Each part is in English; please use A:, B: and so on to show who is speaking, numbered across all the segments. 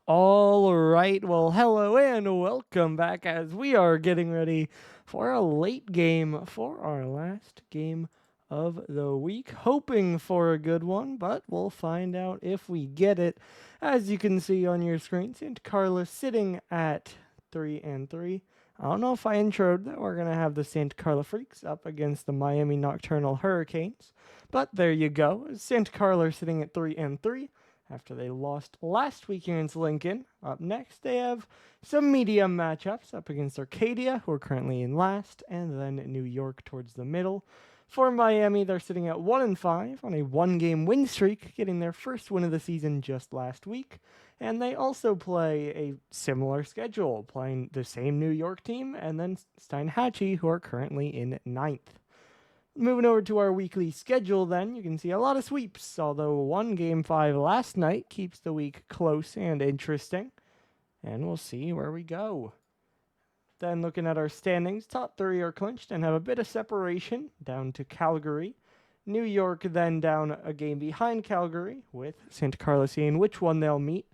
A: All right, well, hello and welcome back as we are getting ready for a late game for our last game of the week. Hoping for a good one, but we'll find out if we get it. As you can see on your screen, St. Carla sitting at 3-3. I don't know if I introed that we're going to have the St. Carla Freakz up against the Miami Nocturnal Hurricanes, but there you go. St. Carla sitting at 3-3 after they lost last week against Lincoln. Up next, they have some medium matchups up against Arcadia, who are currently in last, and then New York towards the middle. For Miami, they're sitting at 1-5 on a one-game win streak, getting their first win of the season just last week. And they also play a similar schedule, playing the same New York team, and then Steinhatchee, who are currently in ninth. Moving over to our weekly schedule, then, you can see a lot of sweeps, although one Game 5 last night keeps the week close and interesting. And we'll see where we go. Then looking at our standings, top three are clinched and have a bit of separation down to Calgary. New York then down a game behind Calgary, with Santa Carla seeing which one they'll meet.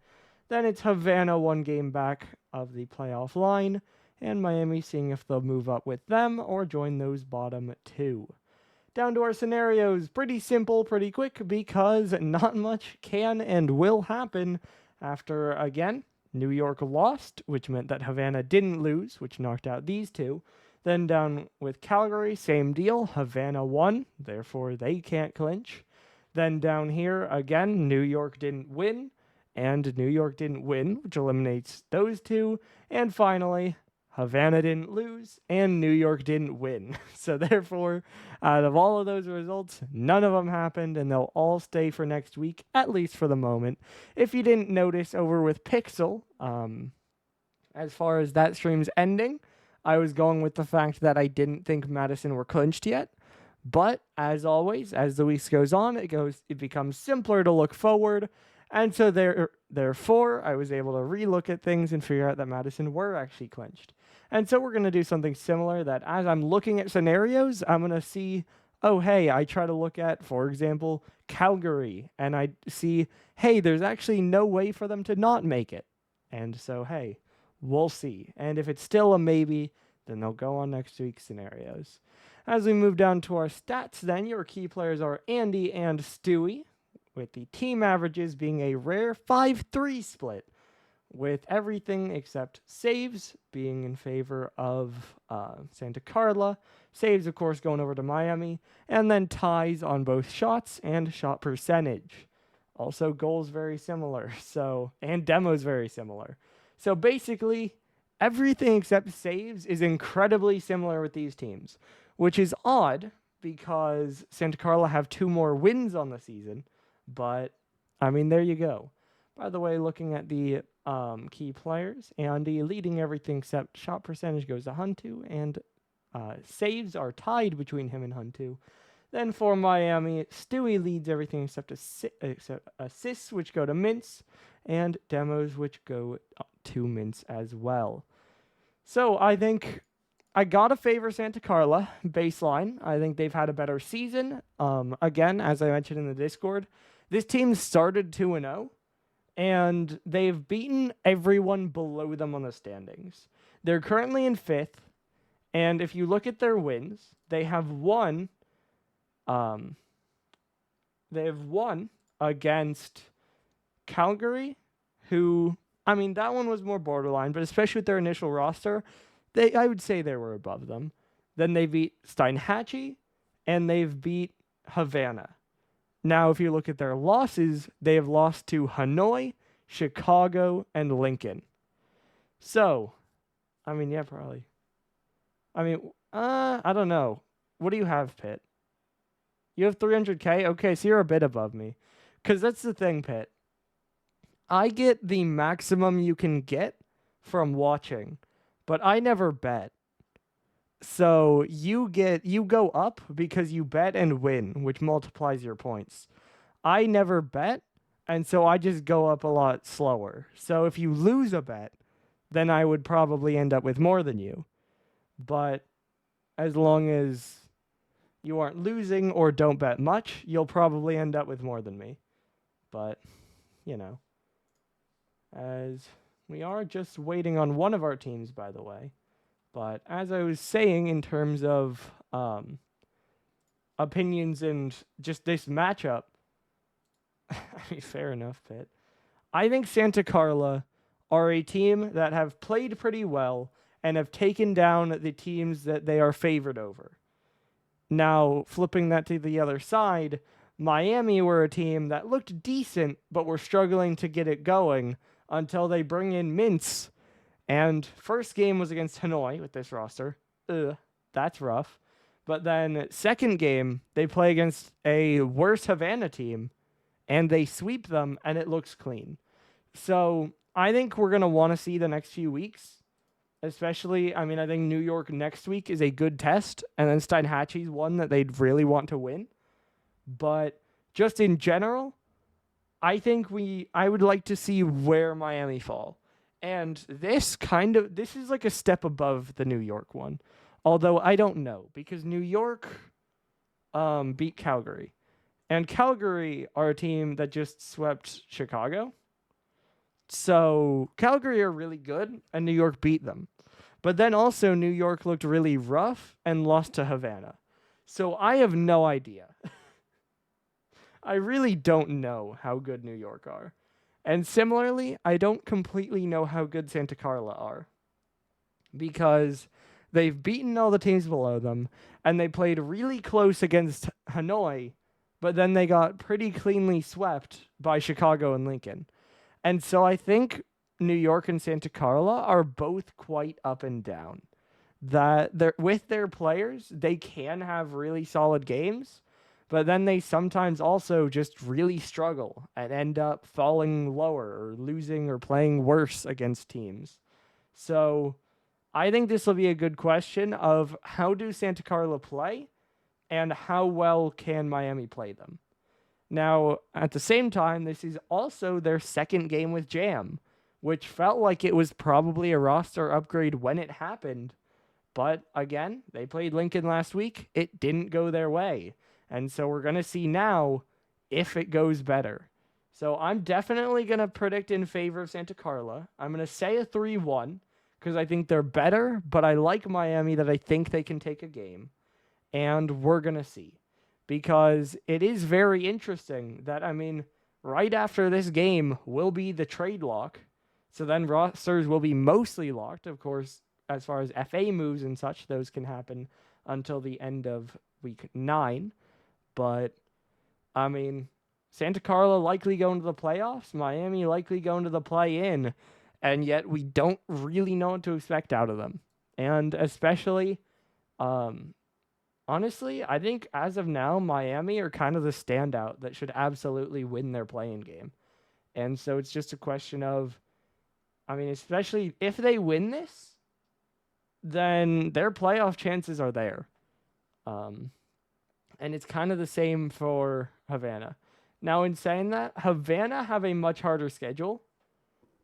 A: Then it's Havana one game back of the playoff line, and Miami seeing if they'll move up with them or join those bottom two. Down to our scenarios, pretty simple, pretty quick, because not much can and will happen after, again, New York lost, which meant that Havana didn't lose, which knocked out these two. Then down with Calgary, same deal, Havana won, therefore they can't clinch. Then down here, again, New York didn't win, and New York didn't win, which eliminates those two. And finally, Havana didn't lose, and New York didn't win. So therefore, out of all of those results, none of them happened, and they'll all stay for next week, at least for the moment. If you didn't notice over with Pixel, as far as that stream's ending, I was going with the fact that I didn't think Madison were clinched yet. But as always, as the weeks goes on, it becomes simpler to look forward. And so therefore, I was able to relook at things and figure out that Madison were actually clinched. And so we're going to do something similar, that as I'm looking at scenarios, I'm going to see, oh, hey, I try to look at, for example, Calgary, and I see, hey, there's actually no way for them to not make it. And so, hey, we'll see. And if it's still a maybe, then they'll go on next week's scenarios. As we move down to our stats, then, your key players are Andy and Stewie, with the team averages being a rare 5-3 split, with everything except saves being in favor of Santa Carla. Saves, of course, going over to Miami, and then ties on both shots and shot percentage. Also, goals very similar, and demos very similar. So basically, everything except saves is incredibly similar with these teams, which is odd because Santa Carla have 2 more wins on the season. But, I mean, there you go. By the way, looking at the key players, Andy leading everything except shot percentage goes to Huntu, and saves are tied between him and Huntu. Then for Miami, Stewie leads everything except assists, which go to Mintz, and demos, which go to Mintz as well. So I think I gotta favor Santa Carla, baseline. I think they've had a better season. Again, as I mentioned in the Discord, this team started 2-0, and they've beaten everyone below them on the standings. They're currently in 5th, and if you look at their wins, they have won against Calgary, who, I mean, that one was more borderline, but especially with their initial roster, I would say they were above them. Then they beat Steinhatchee, and they've beat Havana. Now, if you look at their losses, they have lost to Hanoi, Chicago, and Lincoln. So, I mean, yeah, probably. I mean, I don't know. What do you have, Pitt? You have 300K? Okay, so you're a bit above me. Because that's the thing, Pitt. I get the maximum you can get from watching, but I never bet. So you go up because you bet and win, which multiplies your points. I never bet, and so I just go up a lot slower. So if you lose a bet, then I would probably end up with more than you. But as long as you aren't losing or don't bet much, you'll probably end up with more than me. But, you know. as we are just waiting on one of our teams, by the way. But as I was saying, in terms of opinions and just this matchup, I mean, fair enough, Pitt. I think Santa Carla are a team that have played pretty well and have taken down the teams that they are favored over. Now, flipping that to the other side, Miami were a team that looked decent, but were struggling to get it going until they bring in Mintz. And first game was against Hanoi with this roster. That's rough. But then second game, they play against a worse Havana team, and they sweep them, and it looks clean. So I think we're going to want to see the next few weeks. Especially, I mean, I think New York next week is a good test, and then Steinhatchee's one that they'd really want to win. But just in general, I think I would like to see where Miami fall. And this is like a step above the New York one. Although I don't know, because New York beat Calgary. And Calgary are a team that just swept Chicago. So Calgary are really good, and New York beat them. But then also New York looked really rough and lost to Havana. So I have no idea. I really don't know how good New York are. And similarly, I don't completely know how good Santa Carla are. Because they've beaten all the teams below them, and they played really close against Hanoi, but then they got pretty cleanly swept by Chicago and Lincoln. And so I think New York and Santa Carla are both quite up and down. That with their players, they can have really solid games, but then they sometimes also just really struggle and end up falling lower or losing or playing worse against teams. So I think this will be a good question of how do Santa Carla play and how well can Miami play them. Now, at the same time, this is also their second game with Jam, which felt like it was probably a roster upgrade when it happened. But again, they played Lincoln last week. It didn't go their way. And so we're going to see now if it goes better. So I'm definitely going to predict in favor of Santa Carla. I'm going to say a 3-1 because I think they're better, but I like Miami that I think they can take a game. And we're going to see. Because it is very interesting that, I mean, right after this game will be the trade lock. So then rosters will be mostly locked. Of course, as far as FA moves and such, those can happen until the end of week 9. But, I mean, Santa Carla likely going to the playoffs. Miami likely going to the play-in. And yet we don't really know what to expect out of them. And especially, honestly, I think as of now, Miami are kind of the standout that should absolutely win their play-in game. And so it's just a question of, I mean, especially if they win this, then their playoff chances are there. And it's kind of the same for Havana. Now, in saying that, Havana have a much harder schedule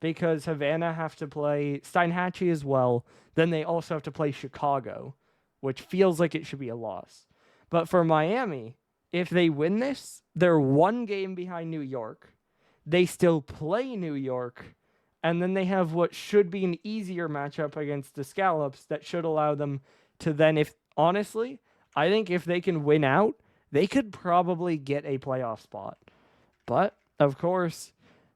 A: because Havana have to play Steinhatchee as well. Then they also have to play Chicago, which feels like it should be a loss. But for Miami, if they win this, they're one game behind New York. They still play New York, and then they have what should be an easier matchup against the Scallops that should allow them to then, honestly, I think if they can win out, they could probably get a playoff spot. But, of course,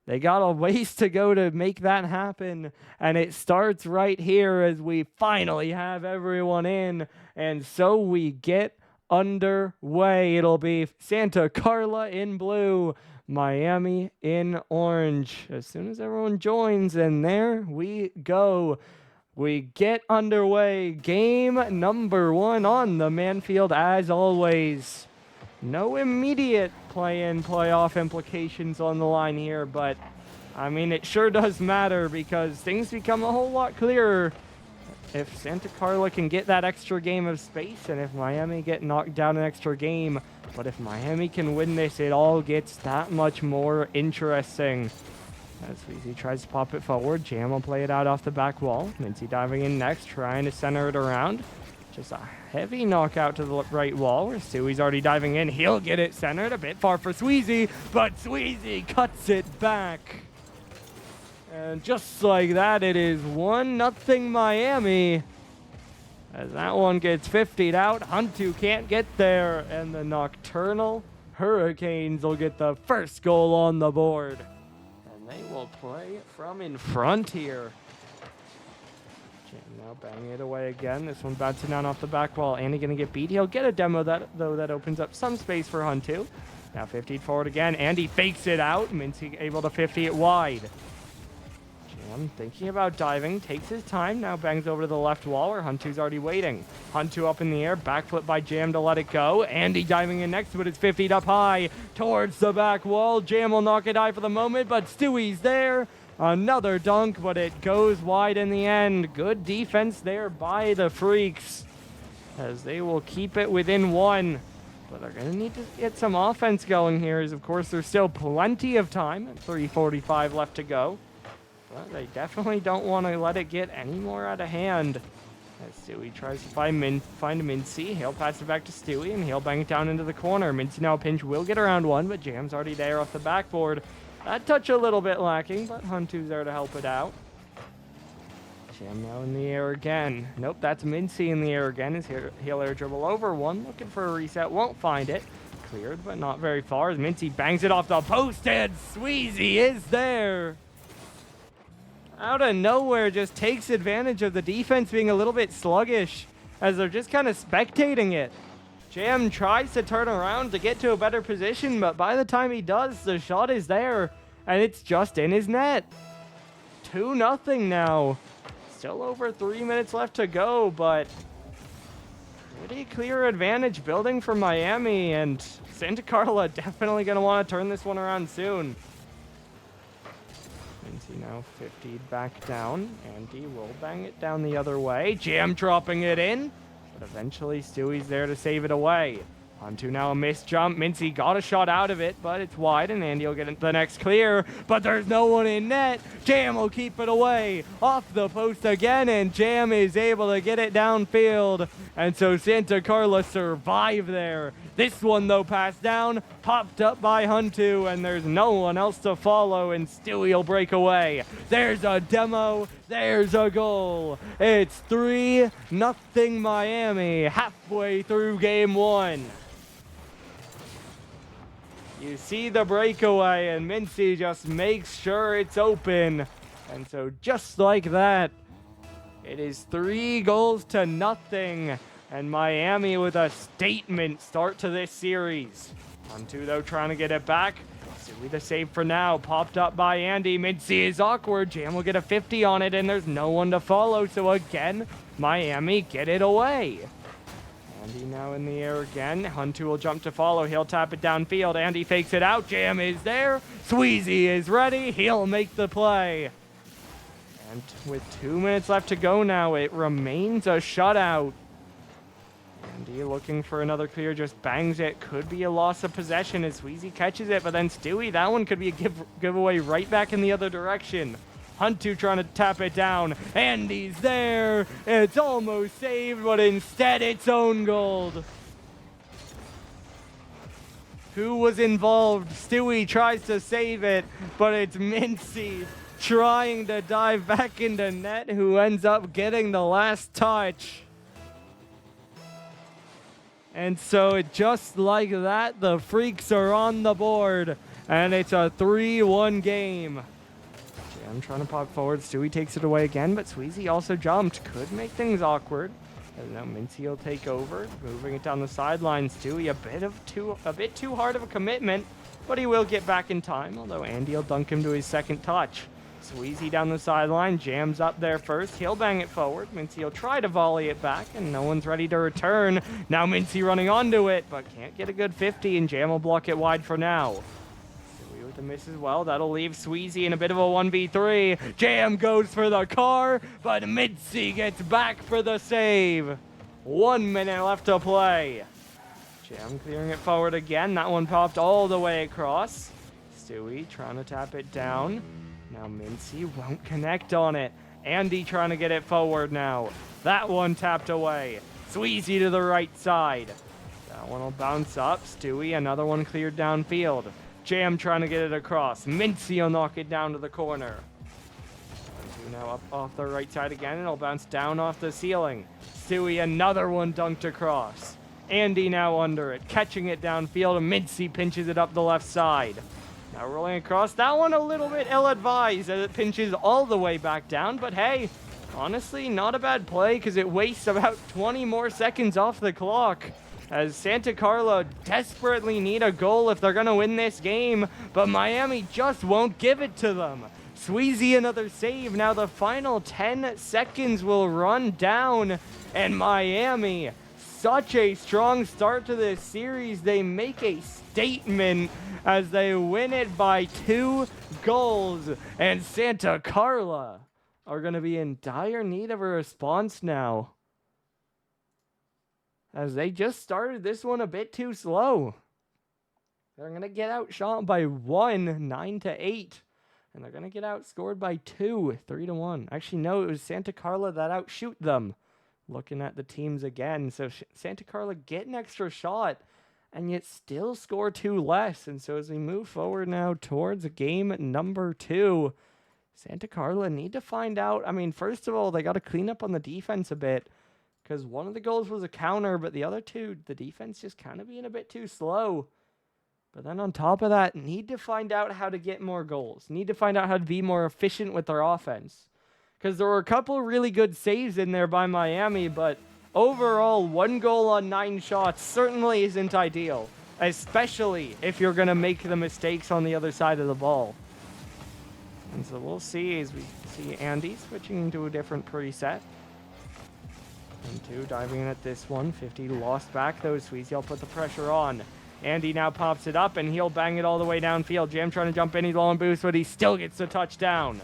A: they got a ways to go to make that happen, and it starts right here as we finally have everyone in, and so we get underway. It'll be Santa Carla in blue, Miami in orange. As soon as everyone joins, and there we go. We get underway. Game number 1 on the Manfield, as always. No immediate play-in, playoff implications on the line here, but, I mean, it sure does matter because things become a whole lot clearer if Santa Carla can get that extra game of space and if Miami get knocked down an extra game. But if Miami can win this, it all gets that much more interesting. As Weezy tries to pop it forward, Jam will play it out off the back wall. Mincy diving in next, trying to center it around. Just a heavy knockout to the right wall where Stewie's already diving in. He'll get it centered. A bit far for Sweezy, but Sweezy cuts it back. And just like that, it is 1-0 Miami. As that one gets 50'd out, Huntu can't get there, and the Nocturnal Hurricanes will get the first goal on the board. And they will play from in front here. Jam now banging it away again. This one bouncing down off the back wall. Andy gonna get beat. He'll get a demo though that opens up some space for Huntu. Now 50'd forward again. Andy fakes it out. Mincy able to 50 it wide. Jam thinking about diving, takes his time, now bangs over to the left wall where Huntu's already waiting. Huntu up in the air, backflip by Jam to let it go. Andy diving in next, but it's 50'd up high towards the back wall. Jam will knock it high for the moment, but Stewie's there. Another dunk, but it goes wide in the end. Good defense there by the Freakz, as they will keep it within one. But they're going to need to get some offense going here, as of course there's still plenty of time. 3:45 left to go. But they definitely don't want to let it get any more out of hand. As Stewie tries to find Mincy, he'll pass it back to Stewie, and he'll bang it down into the corner. Mincy now pinch will get around one, but Jam's already there off the backboard. That touch a little bit lacking, but Huntu's there to help it out. Jam now in the air again. Nope, that's Mincy in the air again. He'll air dribble over one, looking for a reset, won't find it. Cleared, but not very far, as Mincy bangs it off the post, and Sweezy is there. Out of nowhere, just takes advantage of the defense being a little bit sluggish, as they're just kind of spectating it. Jam tries to turn around to get to a better position, but by the time he does, the shot is there, and it's just in his net. 2-0 now. Still over 3 minutes left to go, but pretty clear advantage building for Miami, and Santa Carla definitely going to want to turn this one around soon. Mincy now 50 back down. Andy will bang it down the other way. Jam dropping it in, but eventually Stewie's there to save it away. Huntu now a missed jump. Mincy got a shot out of it, but it's wide, and Andy will get the next clear, but there's no one in net. Jam will keep it away off the post again, and Jam is able to get it downfield, and so Santa Carla survive there. This one, though, passed down, popped up by Huntu, and there's no one else to follow, and Stewie will break away. There's a demo. There's a goal. It's 3-0 Miami, halfway through game one. You see the breakaway, and Mincy just makes sure it's open. And so just like that, it is 3-0, and Miami with a statement start to this series. Huntu, though, trying to get it back. Stewie the save for now, popped up by Andy. Mincy is awkward. Jam will get a 50 on it, and there's no one to follow. So again, Miami get it away. Andy now in the air again. Huntu will jump to follow. He'll tap it downfield. Andy fakes it out. Jam is there. Sweezy is ready. He'll make the play. And with 2 minutes left to go now, it remains a shutout. Andy looking for another clear, just bangs it. Could be a loss of possession as Sweezy catches it, but then Stewie, that one could be a giveaway right back in the other direction. Huntu trying to tap it down. Andy's there. It's almost saved, but instead it's own goal. Who was involved? Stewie tries to save it, but it's Mincy trying to dive back into net, who ends up getting the last touch. And so just like that, the Freakz are on the board, and it's a 3-1 game. Jam trying to pop forward. Stewie takes it away again, but Sweezy also jumped. Could make things awkward. And now Mincy will take over, moving it down the sideline. Stewie a bit too hard of a commitment, but he will get back in time, although Andy will dunk him to his second touch. Sweezy down the sideline, Jam's up there first. He'll bang it forward. Mincy will try to volley it back, and no one's ready to return. Now Mincy running onto it, but can't get a good 50, and Jam will block it wide for now. Stewie with the miss as well. That'll leave Sweezy in a bit of a 1v3. Jam goes for the car, but Mincy gets back for the save. 1 minute left to play. Jam clearing it forward again. That one popped all the way across. Stewie trying to tap it down. Now Mincy won't connect on it. Andy trying to get it forward now. That one tapped away. Sweezy to the right side. That one will bounce up. Stewie, another one cleared downfield. Jam trying to get it across. Mincy will knock it down to the corner. Now up off the right side again, and it'll bounce down off the ceiling. Stewie, another one dunked across. Andy now under it, catching it downfield, and Mincy pinches it up the left side. Now rolling across, that one a little bit ill-advised as it pinches all the way back down, but hey, honestly, not a bad play because it wastes about 20 more seconds off the clock as Santa Carla desperately need a goal if they're going to win this game, but Miami just won't give it to them. Sweezy another save. Now the final 10 seconds will run down, and Miami, such a strong start to this series. They make a statement as they win it by 2 goals, and Santa Carla are going to be in dire need of a response now, as they just started this one a bit too slow. They're going to get outshot by 1, 9-8. And they're going to get outscored by 2, 3-1. Actually, no, it was Santa Carla that outshoot them. Looking at the teams again. So Santa Carla get an extra shot and yet still score 2 less. And so as we move forward now towards game number 2, Santa Carla need to find out. I mean, first of all, they got to clean up on the defense a bit, because one of the goals was a counter, but the other two, the defense just kind of being a bit too slow. But then on top of that, need to find out how to get more goals. Need to find out how to be more efficient with their offense. Because there were a couple really good saves in there by Miami, but overall, 1 goal on 9 shots certainly isn't ideal, especially if you're going to make the mistakes on the other side of the ball. And so we'll see as we see Andy switching into a different preset. And 2 diving in at this one. 50 lost back though. Sweezy will put the pressure on. Andy now pops it up, and he'll bang it all the way downfield. Jam trying to jump in, he's low on boost, but he still gets the touchdown.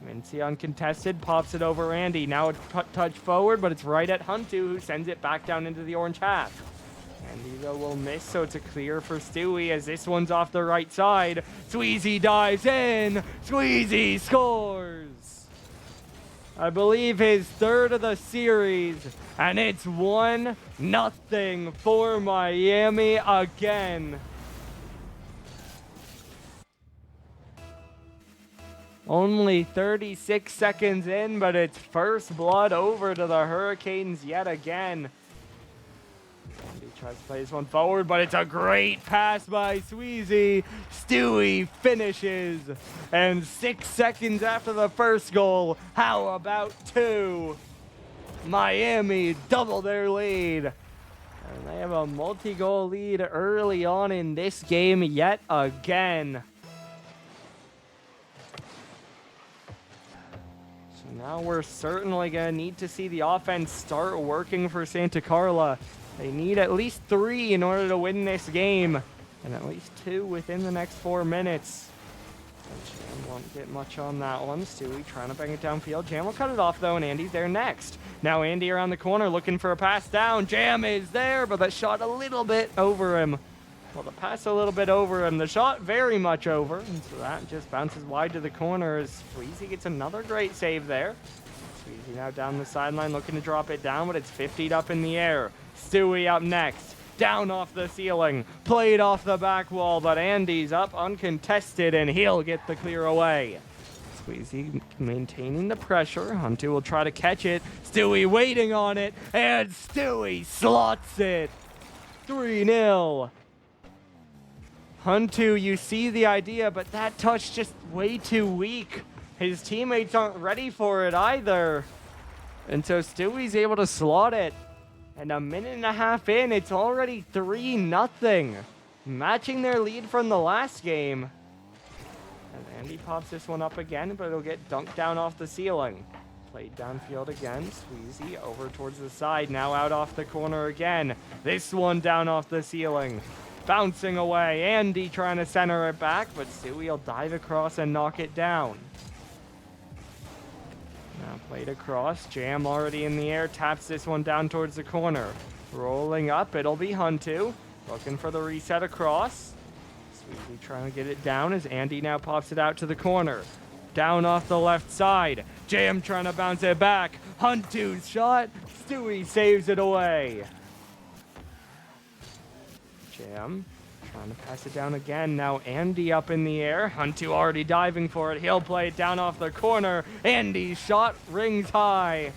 A: Mincy uncontested, pops it over Andy. Now a touch forward, but it's right at Huntu, who sends it back down into the orange half. Andy, though, will miss, so it's a clear for Stewie as this one's off the right side. Sweezy dives in. Sweezy scores. I believe his 3rd of the series, and it's 1-0 for Miami again. Only 36 seconds in, but it's first blood over to the Hurricanes yet again. Andy tries to play this one forward, but it's a great pass by Sweezy. Stewie finishes. And 6 seconds after the first goal, how about 2? Miami double their lead. And they have a multi-goal lead early on in this game yet again. So now we're certainly going to need to see the offense start working for Santa Carla. They need at least 3 in order to win this game, and at least 2 within the next 4 minutes. Jam won't get much on that one. Stewie trying to bang it downfield. Jam will cut it off, though, and Andy's there next. Now Andy around the corner looking for a pass down. Jam is there, but that shot a little bit over him. Well, the pass a little bit over him. The shot very much over, and so that just bounces wide to the corner as Freakz gets another great save there. Sweezy now down the sideline looking to drop it down, but it's 50'd up in the air. Stewie up next. Down off the ceiling. Played off the back wall, but Andy's up uncontested, and he'll get the clear away. Sweezy maintaining the pressure. Huntu will try to catch it. Stewie waiting on it, and Stewie slots it. 3-0. Huntu, you see the idea, but that touch just way too weak. His teammates aren't ready for it either. And so Stewie's able to slot it. And a minute and a half in, it's already 3-0. Matching their lead from the last game. And Andy pops this one up again, but it'll get dunked down off the ceiling. Played downfield again. Sweezy over towards the side. Now out off the corner again. This one down off the ceiling. Bouncing away. Andy trying to center it back, but Stewie will dive across and knock it down. Now played across. Jam already in the air. Taps this one down towards the corner. Rolling up. It'll be Huntu. Looking for the reset across. Sweezy trying to get it down as Andy now pops it out to the corner. Down off the left side. Jam trying to bounce it back. Huntu's shot. Stewie saves it away. Jam Trying to pass it down again. Now Andy up in the air. Huntu already diving for it. He'll play it down off the corner. Andy's shot rings high.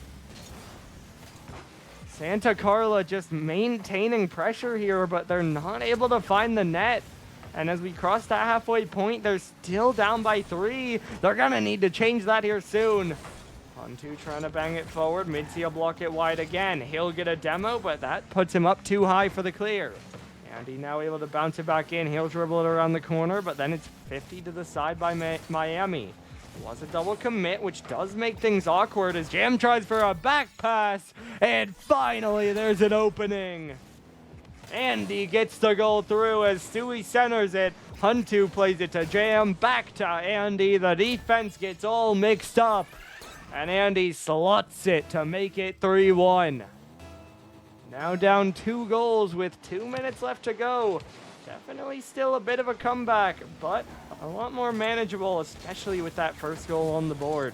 A: Santa Carla just maintaining pressure here, but they're not able to find the net. And as we cross that halfway point, they're still down by 3. They're going to need to change that here soon. Huntu trying to bang it forward. Mitzi will block it wide again. He'll get a demo, but that puts him up too high for the clear. Andy now able to bounce it back in. He'll dribble it around the corner, but then it's 50 to the side by Miami. It was a double commit, which does make things awkward as Jam tries for a back pass. And finally, there's an opening. Andy gets the goal through as Stewie centers it. Huntu plays it to Jam, back to Andy. The defense gets all mixed up. And Andy slots it to make it 3-1. Now down 2 goals with 2 minutes left to go. Definitely still a bit of a comeback, but a lot more manageable, especially with that first goal on the board.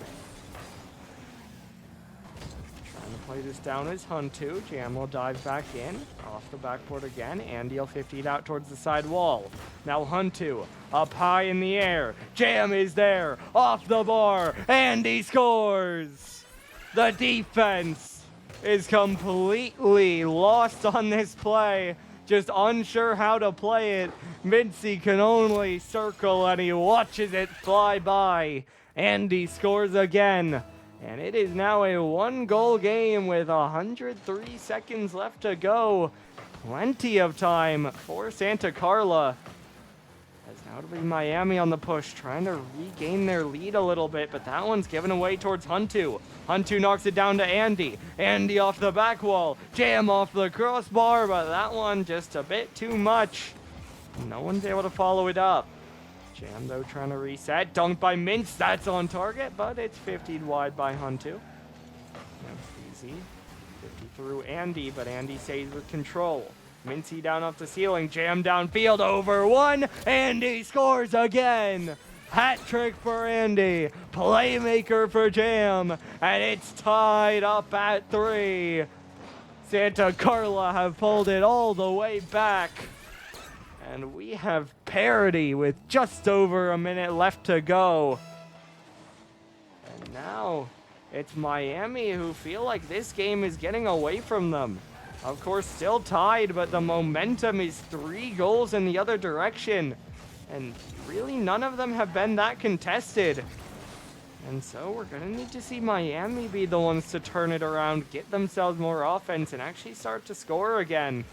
A: Trying to play this down is Huntu. Jam will dive back in, off the backboard again. Andy will 50 it out towards the side wall. Now Huntu, up high in the air. Jam is there, off the bar. Andy scores! The defense is completely lost on this play, just unsure how to play it. Mincy can only circle and he watches it fly by. Andy scores again, and it is now a 1-goal game with 103 seconds left to go. Plenty of time for Santa Carla. As now it'll be Miami on the push, trying to regain their lead a little bit, but that one's given away towards Huntu. Huntu knocks it down to Andy. Andy off the back wall. Jam off the crossbar, but that one just a bit too much. No one's able to follow it up. Jam, though, trying to reset. Dunked by Mintz. That's on target, but it's 50'd wide by Huntu. Easy. 50 through Andy, but Andy stays with control. Mincy down off the ceiling, Jam downfield, over 1, Andy scores again! Hat trick for Andy, playmaker for Jam, and it's tied up at 3. Santa Carla have pulled it all the way back, and we have parity with just over a minute left to go. And now it's Miami who feel like this game is getting away from them. Of course, still tied, but the momentum is 3 goals in the other direction. And really, none of them have been that contested. And so we're going to need to see Miami be the ones to turn it around, get themselves more offense, and actually start to score again.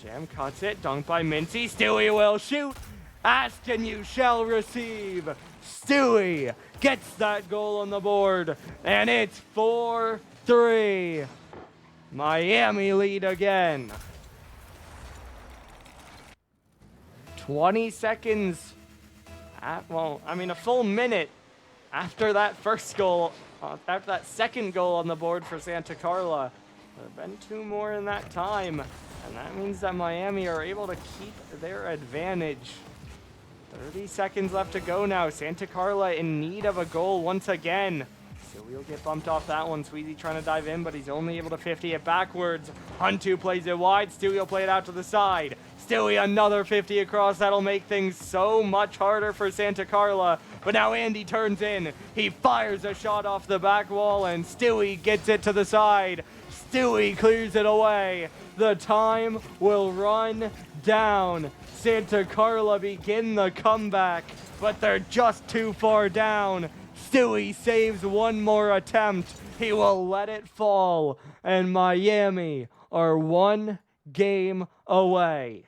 A: Jam cuts it, dunked by Mincy. Stewie will shoot. Ask and you shall receive. Stewie gets that goal on the board, and it's 4-3. Miami lead again. 20 seconds, a full minute after that first goal, after that second goal on the board for Santa Carla. There have been 2 more in that time, and that means that Miami are able to keep their advantage. 30 seconds left to go now. Santa Carla in need of a goal once again. Stewie will get bumped off that one. Sweezy trying to dive in, but he's only able to 50 it backwards. Huntu plays it wide. Stewie will play it out to the side. Stewie another 50 across. That'll make things so much harder for Santa Carla. But now Andy turns in. He fires a shot off the back wall, and Stewie gets it to the side. Stewie clears it away. The time will run down. Santa Carla begin the comeback, but they're just too far down. Stewie saves one more attempt. He will let it fall, and Miami are 1 game away.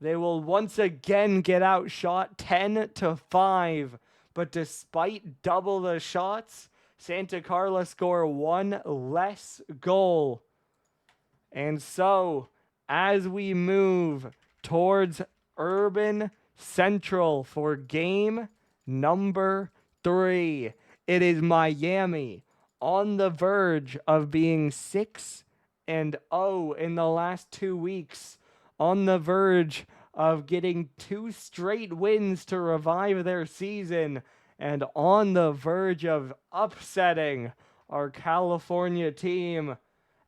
A: They will once again get outshot 10-5, but despite double the shots, Santa Carla score 1 less goal. And so, as we move towards Urban Central for game number 3, it is Miami on the verge of being 6-0 in the last 2 weeks, on the verge of getting 2 straight wins to revive their season, and on the verge of upsetting our California team.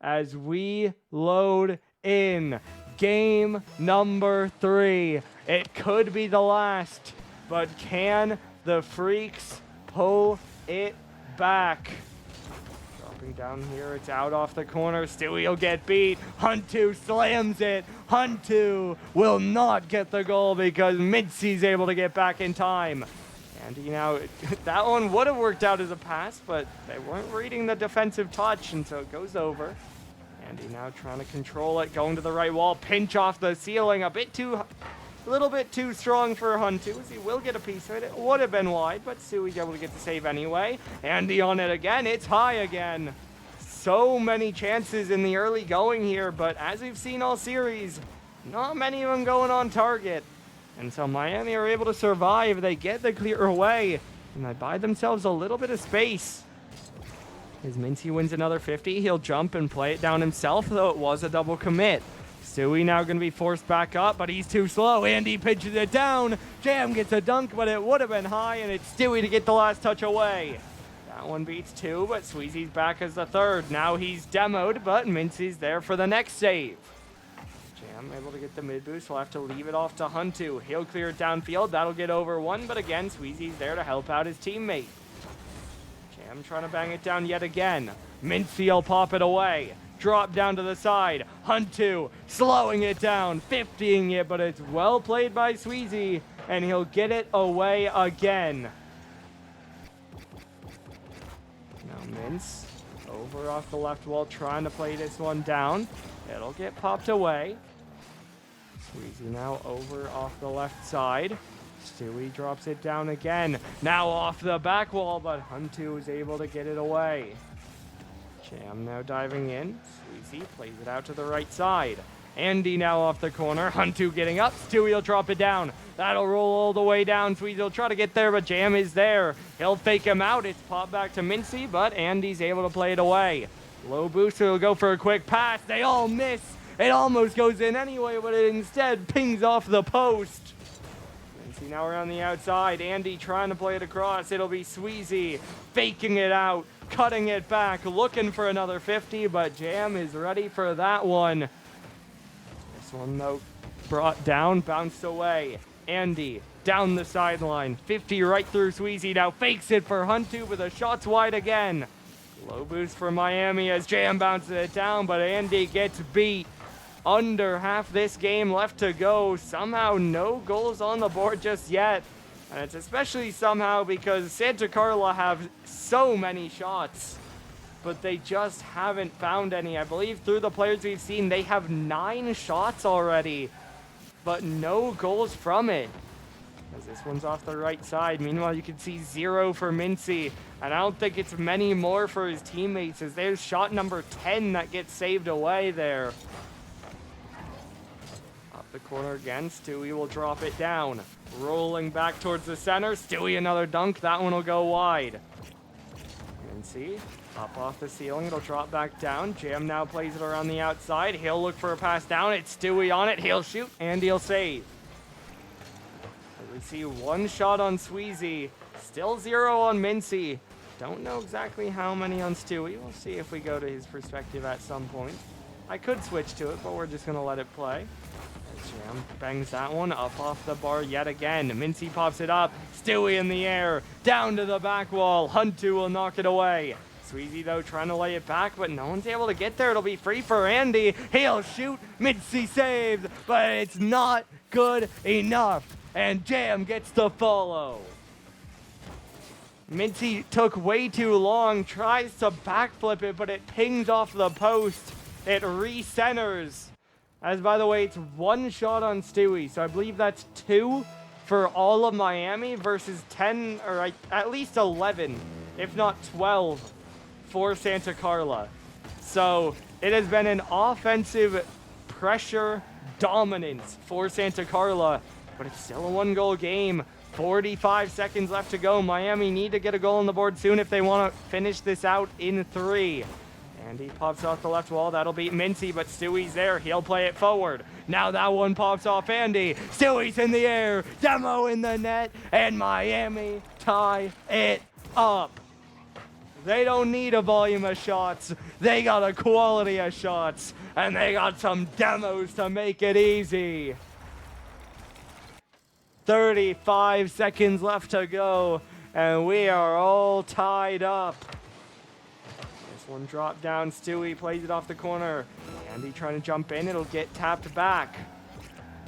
A: as we load in game number 3. It could be the last, but can the Freakz pull it back? Dropping down here, it's out off the corner. Stewie will get beat. Huntu slams it. Huntu will not get the goal because Mincy's able to get back in time. And that one would have worked out as a pass, but they weren't reading the defensive touch, and so it goes over. Andy now trying to control it, going to the right wall, pinch off the ceiling, a little bit too strong for Huntu, as he will get a piece of it. It would have been wide, but Stewie's able to get the save anyway. Andy on it again, it's high again. So many chances in the early going here, but as we've seen all series, not many of them going on target. And so Miami are able to survive. They get the clear away, and they buy themselves a little bit of space. As Mincy wins another 50, he'll jump and play it down himself, though it was a double commit. Stewie now going to be forced back up, but he's too slow. Andy pitches it down. Jam gets a dunk, but it would have been high, and it's Stewie to get the last touch away. That one beats 2, but Sweezy's back as the 3rd. Now he's demoed, but Mincy's there for the next save. Jam able to get the mid boost. We'll have to leave it off to Huntu. He'll clear it downfield. That'll get over 1, but again, Sweezy's there to help out his teammate. Jam trying to bang it down yet again. Mincy will pop it away. Drop down to the side. Huntu slowing it down, 50ing it, but it's well played by Sweezy, and he'll get it away again. Now Mince over off the left wall, trying to play this one down. It'll get popped away. Sweezy now over off the left side. Stewie drops it down again. Now off the back wall, but Huntu is able to get it away. Jam now diving in. Sweezy plays it out to the right side. Andy now off the corner. Huntu getting up. Stewie will drop it down. That'll roll all the way down. Sweezy will try to get there, but Jam is there. He'll fake him out. It's popped back to Mincy, but Andy's able to play it away. Low boost, so he'll go for a quick pass. They all miss. It almost goes in anyway, but it instead pings off the post. Mincy now around the outside. Andy trying to play it across. It'll be Sweezy faking it out, cutting it back, looking for another 50, but Jam is ready for that one. This one, though, brought down, bounced away. Andy down the sideline. 50 right through Sweezy. Now fakes it for Huntu, but the shot's wide again. Low boost for Miami as Jam bounces it down, but Andy gets beat. Under half this game left to go. Somehow no goals on the board just yet. And it's especially somehow because Santa Carla have so many shots, but they just haven't found any. I believe through the players we've seen, they have 9 shots already, but no goals from it. As this one's off the right side. Meanwhile, you can see 0 for Mincy, and I don't think it's many more for his teammates, as there's shot number 10 that gets saved away there. Up the corner again, Stewie will drop it down. Rolling back towards the center, Stewie another dunk, that one will go wide. Mincy up off the ceiling, it'll drop back down. Jam now plays it around the outside. He'll look for a pass down, it's Stewie on it, he'll shoot, and he'll save. We see 1 shot on Sweezy, still 0 on Mincy. Don't know exactly how many on Stewie. We'll see if we go to his perspective at some point. I could switch to it, but we're just going to let it play. Jam bangs that one up off the bar yet again. Mincy pops it up. Stewie in the air, down to the back wall. Huntu will knock it away. Sweezy, though, trying to lay it back, but no one's able to get there. It'll be free for Andy. He'll shoot. Mincy saved, but it's not good enough. And Jam gets the follow. Mincy took way too long, tries to backflip it, but it pings off the post. It recenters. As, by the way, it's 1 shot on Stewie, so I believe that's 2 for all of Miami versus 10, or at least 11, if not 12, for Santa Carla. So it has been an offensive pressure dominance for Santa Carla, but it's still a 1-goal game. 45 seconds left to go. Miami need to get a goal on the board soon if they want to finish this out in 3. Andy pops off the left wall. That'll beat Mincy, but Stewie's there. He'll play it forward. Now that one pops off Andy. Stewie's in the air. Demo in the net. And Miami tie it up. They don't need a volume of shots. They got a quality of shots. And they got some demos to make it easy. 35 seconds left to go. And we are all tied up. This one dropped down. Stewie plays it off the corner. Andy trying to jump in. It'll get tapped back.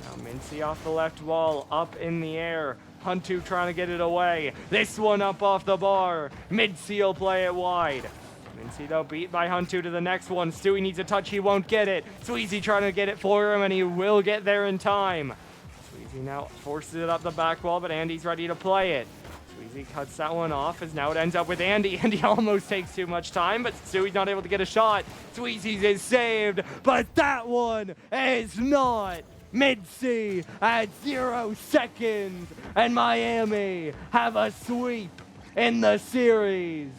A: Now Mincy off the left wall. Up in the air. Huntu trying to get it away. This one up off the bar. Mincy will play it wide. Mincy though beat by Huntu to the next one. Stewie needs a touch. He won't get it. Sweezy trying to get it for him, and he will get there in time. Sweezy now forces it up the back wall, but Andy's ready to play it. Sweezy cuts that one off as now it ends up with Andy. Andy almost takes too much time, but Stewie's not able to get a shot. Sweezy's is saved, but that one is not. Mid-C at 0 seconds, and Miami have a sweep in the series.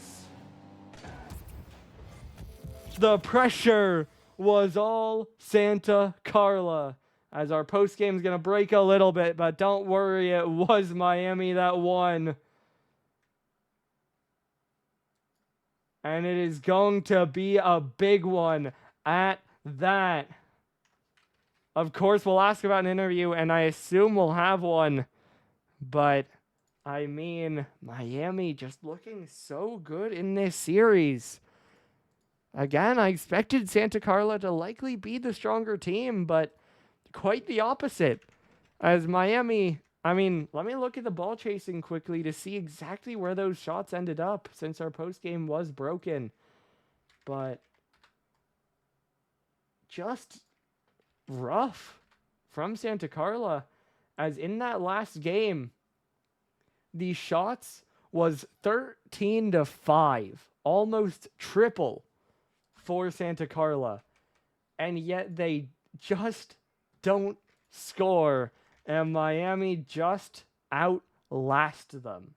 A: The pressure was all Santa Carla, as our post-game is going to break a little bit, but don't worry, it was Miami that won. And it is going to be a big one at that. Of course, we'll ask about an interview, and I assume we'll have one. But, I mean, Miami just looking so good in this series. Again, I expected Santa Carla to likely be the stronger team, but quite the opposite. As Miami, I mean, let me look at the ball chasing quickly to see exactly where those shots ended up, since our postgame was broken. But just rough from Santa Carla, as in that last game, the shots was 13-5, almost triple for Santa Carla, and yet they just don't score, and Miami just outlast them.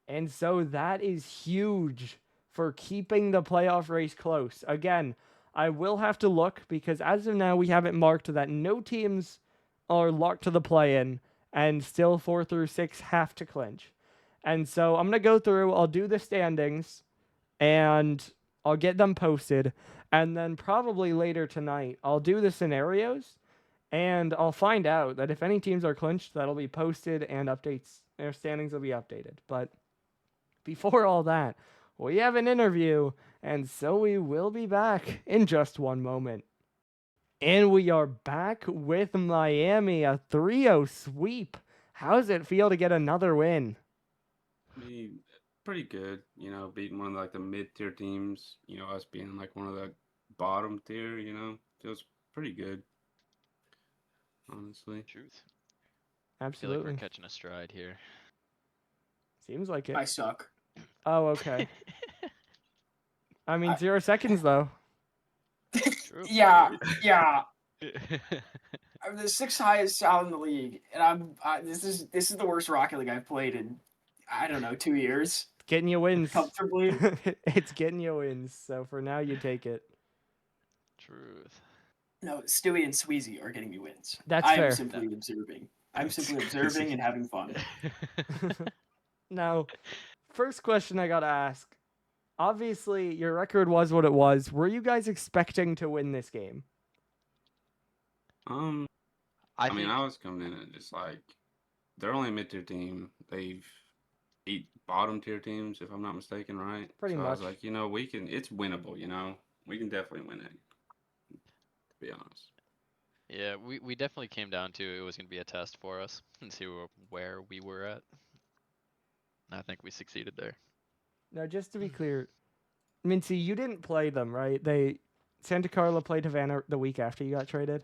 A: And so that is huge for keeping the playoff race close. Again, I will have to look, because as of now, we have it marked that no teams are locked to the play-in, and still 4 through 6 have to clinch. And so I'm going to go through, I'll do the standings, and I'll get them posted, and then probably later tonight, I'll do the scenarios, and I'll find out that if any teams are clinched, that'll be posted, and updates, their standings will be updated. But before all that, we have an interview, and so we will be back in just one moment. And we are back with Miami, a 3-0 sweep. How does it feel to get another win?
B: I mean, pretty good, beating one of like the mid-tier teams, us being like one of the bottom tier, feels pretty good, honestly.
C: Truth. I feel like
A: Absolutely.
C: we're catching a stride here.
A: Seems like it.
D: I suck.
A: Oh, okay. I mean, 0 seconds, though.
C: True.
D: Yeah. I'm the 6th highest out in the league, and this is the worst Rocket League I've played in, I don't know, 2 years.
A: Getting you wins.
D: Comfortably.
A: It's getting you wins, so for now, you take it.
C: Truth.
D: No, Stewie and Sweezy are getting me wins.
A: That's fair.
D: I'm simply observing. I'm simply observing and having fun.
A: Now, first question I gotta ask. Obviously, your record was what it was. Were you guys expecting to win this game?
B: I mean, I was coming in and just like, they're only a mid-tier team. They've beat bottom-tier teams, if I'm not mistaken, right?
A: Pretty
B: so
A: much.
B: I was like, it's winnable, We can definitely win it, to be honest.
C: Yeah, we definitely came down to it was going to be a test for us and see where we were at. And I think we succeeded there.
A: Now, just to be clear, Mincy, you didn't play them, right? Santa Carla played Havana the week after you got traded?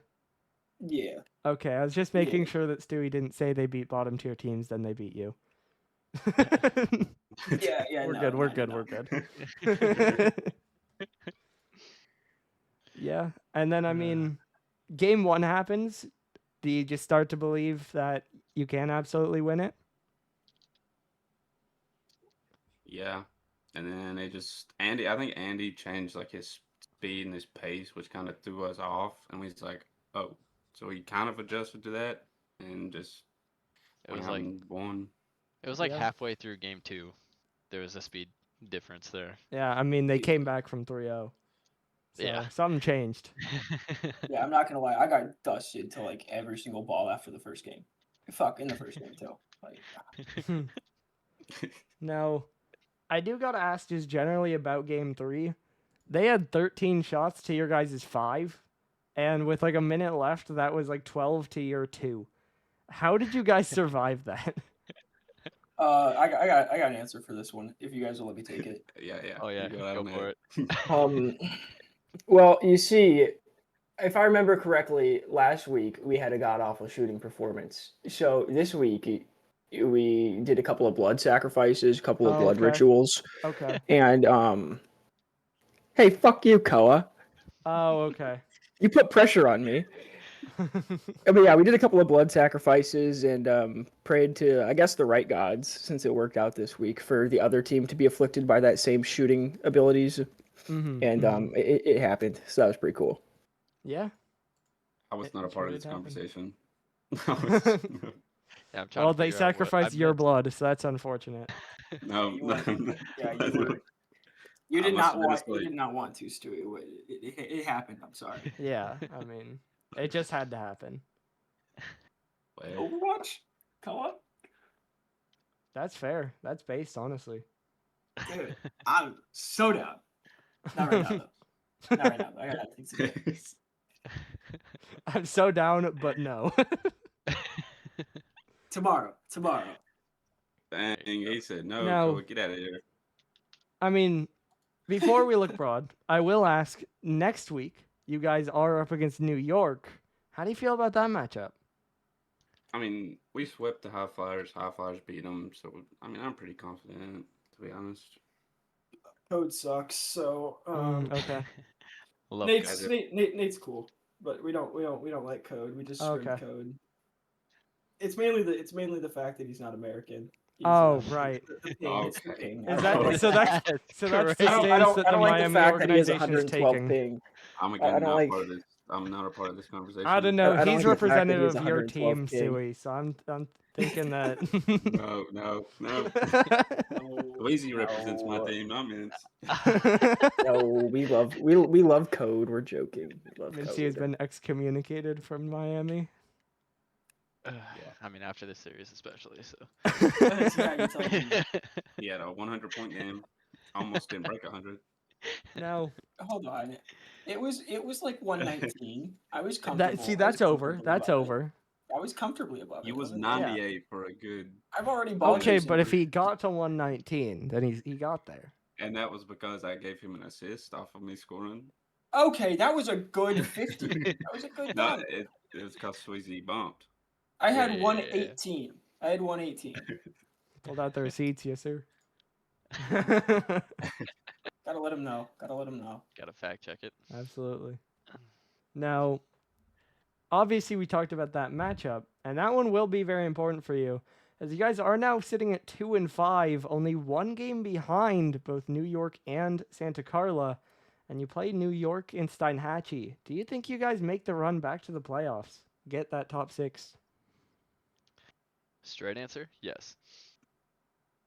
D: Yeah.
A: Okay, I was just making sure that Stewie didn't say they beat bottom tier teams, then they beat you.
D: Yeah.
A: We're good. Yeah, and then, I mean, game 1 happens. Do you just start to believe that you can absolutely win it?
B: Yeah. And then I think Andy changed like his speed and his pace, which kind of threw us off. And we was like, oh. So he kind of adjusted to that and just
C: It was like
B: won.
C: It was like halfway through game 2, there was a speed difference there.
A: Yeah, I mean they came back from 3-0. So
C: Yeah.
A: something changed.
D: Yeah, I'm not gonna lie. I got dusted to like every single ball after the first game. Fuck, in the first game too. Like,
A: Now, I do gotta ask just generally about game 3. They had 13 shots to your guys' 5, and with like a minute left, that was like 12 to your 2. How did you guys survive that?
D: I got an answer for this one. If you guys will let me take it.
B: Yeah, yeah.
C: Oh yeah,
B: you go
C: go
B: out
C: for
B: it.
C: it.
D: Well, you see, if I remember correctly, last week we had a god awful shooting performance. So this week we did a couple of blood sacrifices, a couple of
A: Oh,
D: blood
A: okay.
D: rituals,
A: Okay.
D: and hey, fuck you, Koa.
A: Oh, okay.
D: You put pressure on me. But yeah, we did a couple of blood sacrifices and prayed to, I guess, the right gods, since it worked out this week, for the other team to be afflicted by that same shooting abilities, and it happened. So that was pretty cool.
A: Yeah.
B: I was
A: It
B: not a part of
A: sure
B: this
A: did happen.
B: conversation.
C: Yeah, I'm trying
A: Well,
C: to
A: they
C: figure out what I
A: sacrificed your
C: missed.
A: blood, so that's unfortunate.
B: No,
D: You
B: no,
D: were-
B: no.
D: Yeah, you were. You
B: I
D: did
B: must
D: not
B: have been
D: want. You
B: asleep.
D: did not want to, Stu. It happened. I'm sorry.
A: Yeah, I mean, it just had to happen.
B: Well,
D: Overwatch, Koa,
A: That's fair. That's based, honestly.
D: dude. I'm so down. Not right now, though. Not right now. I gotta think some things.
A: I'm so down, but no.
D: Tomorrow.
B: dang, he said no.
A: Now-
B: Cool, get out of here.
A: I mean, before we look broad, I will ask, next week, you guys are up against New York. How do you feel about that matchup?
B: I mean, we swept the High Flyers. High Flyers beat them. So, I mean, I'm pretty confident, to be honest.
D: Code sucks. So
A: Okay.
C: Love
D: Nate's
C: guys.
D: Nate's cool, but we don't like Code. We just scrimmed
A: Okay.
D: Code. It's mainly the fact that he's not American. He's,
A: Oh, right.
D: The ping, it's the
B: Okay.
D: ping.
A: Is
D: I don't
A: that
D: like
A: so?
D: that.
A: That's the
C: correct.
A: stance that the
D: like the
A: Miami
D: fact that he has
A: organization is
D: 112
A: taking.
D: ping.
B: I'm
D: I
B: again
D: don't
B: not
D: like-
B: part of this. I'm not a part of this conversation.
A: I don't know.
D: I don't
A: He's
D: like the fact that he
A: representative
D: has
A: of your
D: 112
A: team,
D: ping.
A: Suey. So I'm thinking that.
B: No, no, no.
D: No,
B: Weezy represents my
D: no.
B: team, not Mince.
D: No, we love Code. We're joking. We love
A: Mincy has
D: Code.
A: been excommunicated from Miami.
C: I mean, after this series especially. So.
D: Yeah, you tell me.
B: He had a 100-point game. Almost didn't break 100.
A: No,
D: Hold on. It was like 119. I was comfortable.
A: that's over. That's
D: above it.
A: over.
D: I was comfortably above
B: He
D: it.
B: was
D: wasn't it?
B: 98 for a good,
D: I've already bought
A: Okay,
D: it.
A: but if he got to 119, then he got there.
B: and that was because I gave him an assist off of me scoring.
D: Okay, that was a good 50. That was a good
B: No,
D: dunk.
B: it was because Sweezy bumped.
D: I had
C: Yeah.
D: 118. I had 118.
A: Pulled out the receipts, yes sir.
D: Gotta let him know.
C: Gotta fact check it.
A: Absolutely. Now, obviously, we talked about that matchup, and that one will be very important for you, as you guys are now sitting at 2-5, only one game behind both New York and Santa Carla, and you play New York in Steinhatchee. Do you think you guys make the run back to the playoffs? Get that top 6?
C: Straight answer, yes.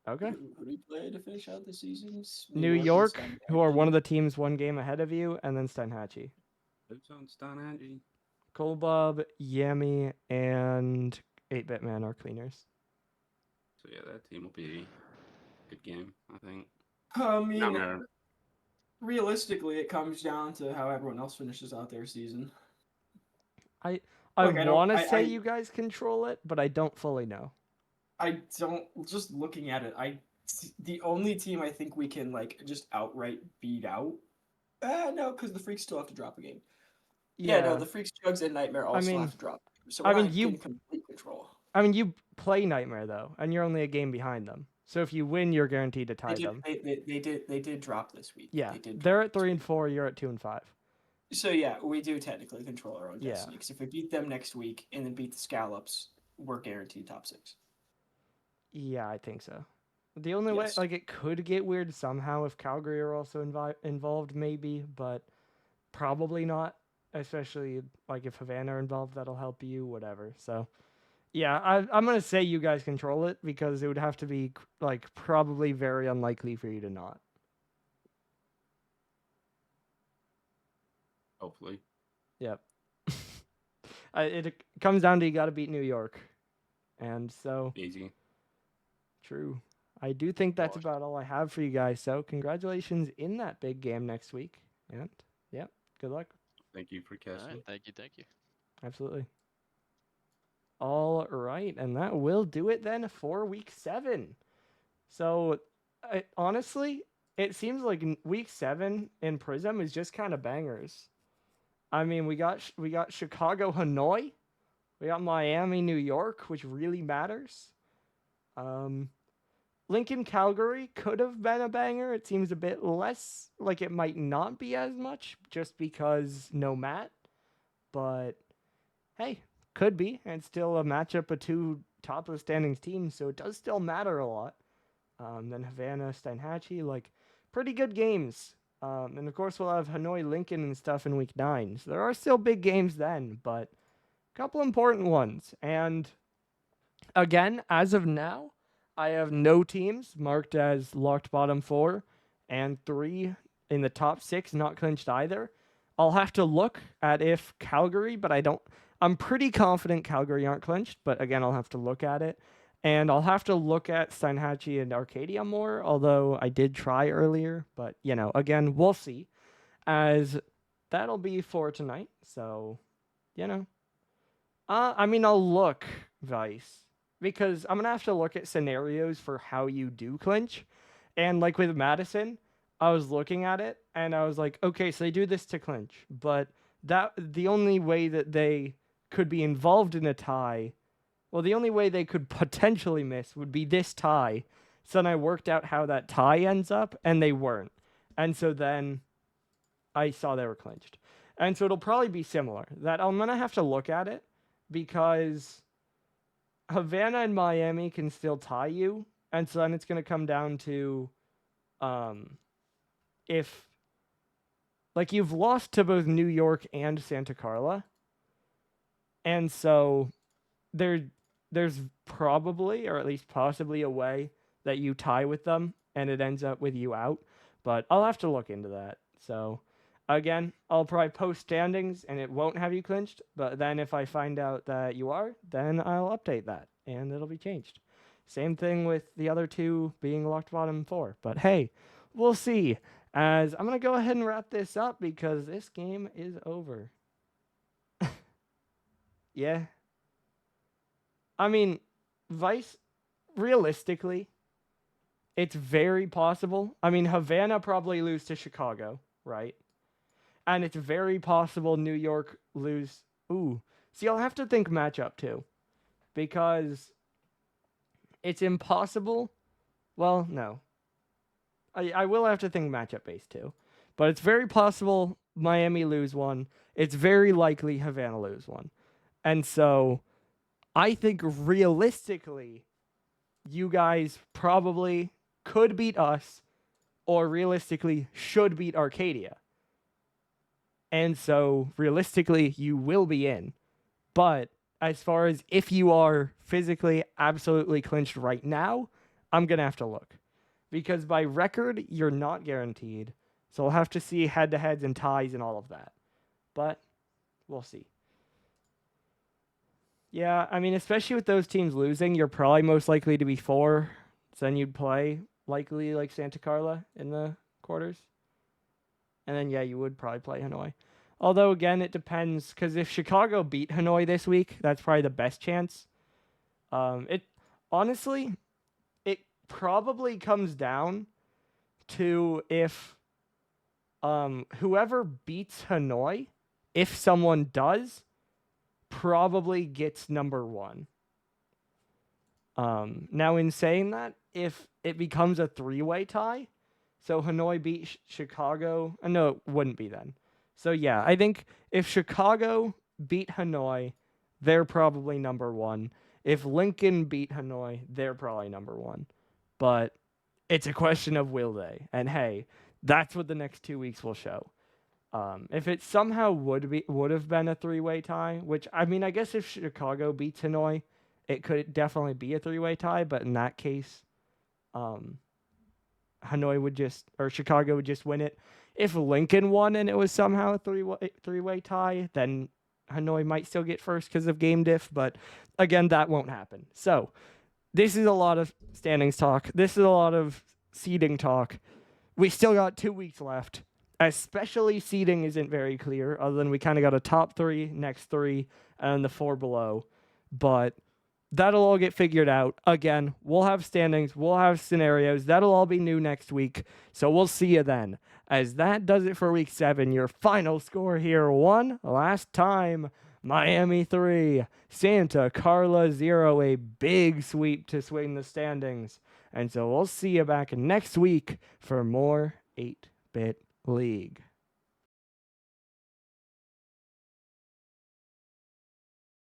A: Okay.
D: Who do we play to finish out the seasons?
A: New York, who are one of the teams one game ahead of you, and then Steinhatchee.
B: Who's on Steinhatchee?
A: Kolbob, Yami, and 8-Bit Man are cleaners.
B: So yeah, that team will be a good game, I think.
D: I mean,
B: Down there.
D: realistically, it comes down to how everyone else finishes out their season.
A: I
D: Look, I don't-
A: want to
D: I-
A: say
D: I-
A: you guys control it, but I don't fully know.
D: I don't. Just looking at it, the only team I think we can like just outright beat out. No, because the Freaks still have to drop a game. Yeah, no, the Freaks, Chugs, and Nightmare all still
A: mean-
D: have to drop. So
A: I
D: we're
A: mean,
D: not
A: you-
D: in complete control.
A: I mean, you play Nightmare though, and you're only a game behind them. So if you win, you're guaranteed to tie them.
D: They did drop this week.
A: Yeah,
D: They did
A: they're
D: drop
A: at
D: this
A: 3
D: week.
A: and 4. You're at 2 and 5.
D: So yeah, we do technically control our own
A: Yeah.
D: destiny. Because if we beat them next week and then beat the Scallops, we're guaranteed top 6.
A: Yeah, I think so. The only way,
D: Yes.
A: like, it could get weird somehow if Calgary are also involved, maybe, but probably not. Especially like if Havana are involved, that'll help you. Whatever. So, yeah, I'm gonna say you guys control it because it would have to be like probably very unlikely for you to not.
B: Hopefully.
A: Yep. It comes down to you got to beat New York, and so
B: Easy.
A: true. I do think that's
C: Wash.
A: about all I have for you guys. So congratulations in that big game next week, and yeah, good luck.
B: Thank you for
C: All
B: casting.
C: right, thank you.
A: Absolutely. All right, and that will do it then for week 7. So, honestly, it seems like week 7 in Prism is just kind of bangers. I mean, we got Chicago, Hanoi, we got Miami, New York, which really matters. Lincoln, Calgary could have been a banger. It seems a bit less like it might not be as much just because no Matt, but hey, could be, and still a matchup of 2 top of the standings teams, so it does still matter a lot. Then Havana, Steinhatchee, like pretty good games. And of course we'll have Hanoi, Lincoln, and stuff in week 9. So there are still big games then, but a couple important ones. And again, as of now, I have no teams marked as locked bottom 4 and 3 in the top 6 not clinched either. I'll have to look at if Calgary, but I'm pretty confident Calgary aren't clinched, but again, I'll have to look at it. And I'll have to look at Steinhatchee and Arcadia more, although I did try earlier. But, again, we'll see. As that'll be for tonight. So, I'll look, Vice, because I'm going to have to look at scenarios for how you do clinch. And like with Madison, I was looking at it and I was like, okay, so they do this to clinch. But the only way that they could be involved in a tie, well, the only way they could potentially miss would be this tie. So then I worked out how that tie ends up, and they weren't. And so then I saw they were clinched. And so it'll probably be similar. That I'm going to have to look at it because Havana and Miami can still tie you. And so then it's going to come down to if, like, you've lost to both New York and Santa Carla. And so there's probably, or at least possibly, a way that you tie with them and it ends up with you out. But I'll have to look into that. So, again, I'll probably post standings and it won't have you clinched. But then if I find out that you are, then I'll update that and it'll be changed. Same thing with the other 2 being locked bottom 4. But hey, we'll see. As I'm going to go ahead and wrap this up because this game is over. Yeah. I mean, Vice, realistically, it's very possible. I mean, Havana probably lose to Chicago, right? And it's very possible New York lose. Ooh. See, I'll have to think matchup too. Because it's impossible. Well, no. I will have to think matchup based too. But it's very possible Miami lose one. It's very likely Havana lose one. And so I think realistically, you guys probably could beat us or realistically should beat Arcadia. And so realistically, you will be in. But as far as if you are physically absolutely clinched right now, I'm going to have to look. Because by record, you're not guaranteed. So I'll have to see head-to-heads and ties and all of that. But we'll see. Yeah, I mean, especially with those teams losing, you're probably most likely to be 4. So then you'd play likely like Santa Carla in the quarters. And then, yeah, you would probably play Hanoi. Although, again, it depends. Because if Chicago beat Hanoi this week, that's probably the best chance. Honestly, it probably comes down to if whoever beats Hanoi, if someone does, probably gets number 1. Now, in saying that, if it becomes a 3-way tie, so Hanoi beat Chicago, no, it wouldn't be then. So yeah, I think if Chicago beat Hanoi, they're probably number 1. If Lincoln beat Hanoi, they're probably number 1. But it's a question of will they? And hey, that's what the next 2 weeks will show. If it somehow would have been a 3-way tie, which, I mean, I guess if Chicago beats Hanoi, it could definitely be a 3-way tie, but in that case, Hanoi would Chicago would just win it. If Lincoln won and it was somehow a three-way tie, then Hanoi might still get first because of game diff, but again, that won't happen. So this is a lot of standings talk. This is a lot of seeding talk. We still got 2 weeks left. Especially seeding isn't very clear, other than we kind of got a top 3, next 3, and the 4 below. But that'll all get figured out. Again, we'll have standings, we'll have scenarios. That'll all be new next week. So we'll see you then. As that does it for week 7, your final score here, one last time. Miami 3, Santa Carla 0, a big sweep to swing the standings. And so we'll see you back next week for more 8-Bit League.